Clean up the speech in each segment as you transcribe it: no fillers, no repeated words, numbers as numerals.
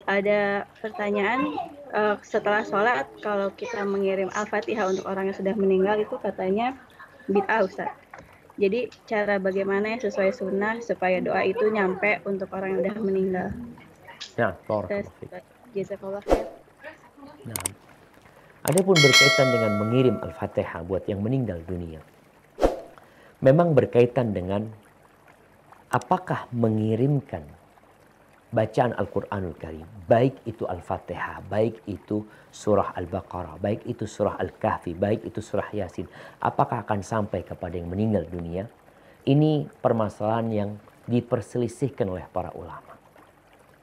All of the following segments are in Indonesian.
ada pertanyaan, setelah sholat kalau kita mengirim Al-Fatihah untuk orang yang sudah meninggal itu katanya bid'ah Ustaz. Jadi cara bagaimana yang sesuai sunnah supaya doa itu nyampe untuk orang yang sudah meninggal. Nah, barakallahu fiik. Jazakallah khair. Nah, adapun berkaitan dengan mengirim Al-Fatihah buat yang meninggal dunia, memang berkaitan dengan apakah mengirimkan bacaan Al-Quranul Karim, baik itu Al-Fatihah, baik itu surah Al-Baqarah, baik itu surah Al-Kahfi, baik itu surah Yasin, apakah akan sampai kepada yang meninggal dunia? Ini permasalahan yang diperselisihkan oleh para ulama.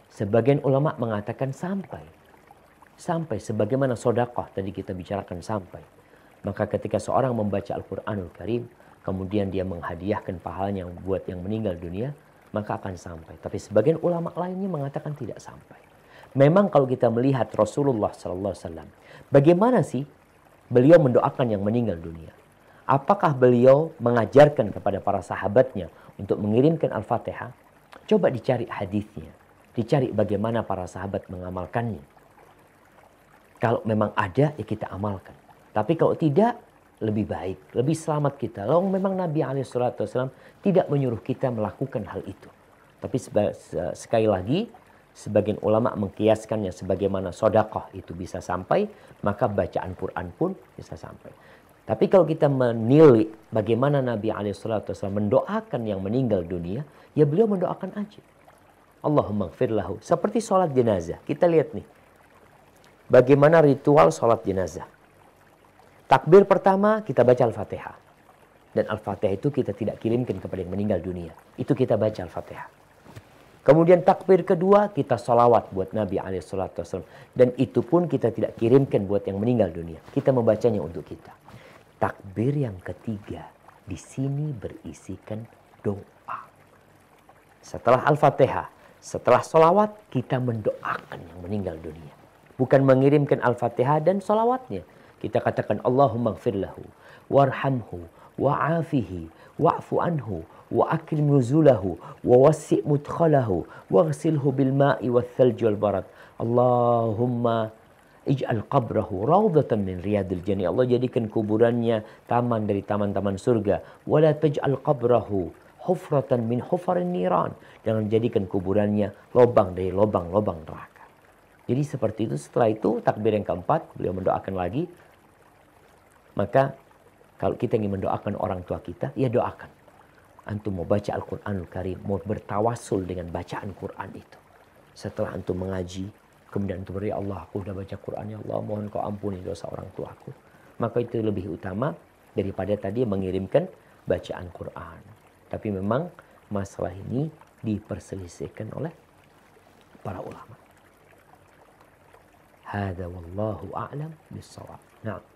Sebagian ulama mengatakan sampai. Sampai sebagaimana sodakoh tadi kita bicarakan sampai. Maka ketika seorang membaca Al-Quranul Karim, kemudian dia menghadiahkan pahalanya buat yang meninggal dunia, maka akan sampai. Tapi sebagian ulama lainnya mengatakan tidak sampai. Memang kalau kita melihat Rasulullah SAW, bagaimana sih beliau mendoakan yang meninggal dunia? Apakah beliau mengajarkan kepada para sahabatnya untuk mengirimkan Al-Fatihah? Coba dicari hadisnya, dicari bagaimana para sahabat mengamalkannya. Kalau memang ada, ya kita amalkan. Tapi kalau tidak, lebih baik, lebih selamat kita. Lalu memang Nabi SAW tidak menyuruh kita melakukan hal itu. Tapi sekali lagi, sebagian ulama mengkiaskannya sebagaimana sodakoh itu bisa sampai, maka bacaan Quran pun bisa sampai. Tapi kalau kita menilai bagaimana Nabi SAW mendoakan yang meninggal dunia, ya beliau mendoakan aja. Allahumma gfir lahu. Seperti sholat jenazah. Kita lihat nih, bagaimana ritual sholat jenazah. Takbir pertama kita baca Al-Fatihah. Dan Al-Fatihah itu kita tidak kirimkan kepada yang meninggal dunia. Itu kita baca Al-Fatihah. Kemudian takbir kedua kita salawat buat Nabi SAW. Dan itu pun kita tidak kirimkan buat yang meninggal dunia. Kita membacanya untuk kita. Takbir yang ketiga di sini berisikan doa. Setelah Al-Fatihah, setelah salawat kita mendoakan yang meninggal dunia. Bukan mengirimkan Al-Fatihah dan salawatnya. Kita katakan Allahumma gfir lahu, warhamhu, wa'afihi, wa'fu anhu, wa akrim nuzulahu, wa wassi' mudkhalahu, waghsilhu bil ma'i wal thalji wal barad. Allahumma ij'al qabrahu rawdatan min riyadil jannah. Allah jadikan kuburannya taman dari taman-taman surga. Wa la taj'al qabrahu hufratan min hufarin niran. Jangan jadikan kuburannya lobang dari lobang-lobang neraka. Jadi seperti itu. Setelah itu takbir yang keempat beliau mendoakan lagi. Maka kalau kita ingin mendoakan orang tua kita, ya doakan. Antum mau baca Al-Quranul Karim, mau bertawasul dengan bacaan Quran itu. Setelah antum mengaji, kemudian antum ya Allah, aku sudah baca Quran, ya Allah, mohon kau ampuni dosa orang tuaku. Maka itu lebih utama daripada tadi mengirimkan bacaan Quran. Tapi memang masalah ini diperselisihkan oleh para ulama. Hada wallahu a'lam bis-shawab. Nah.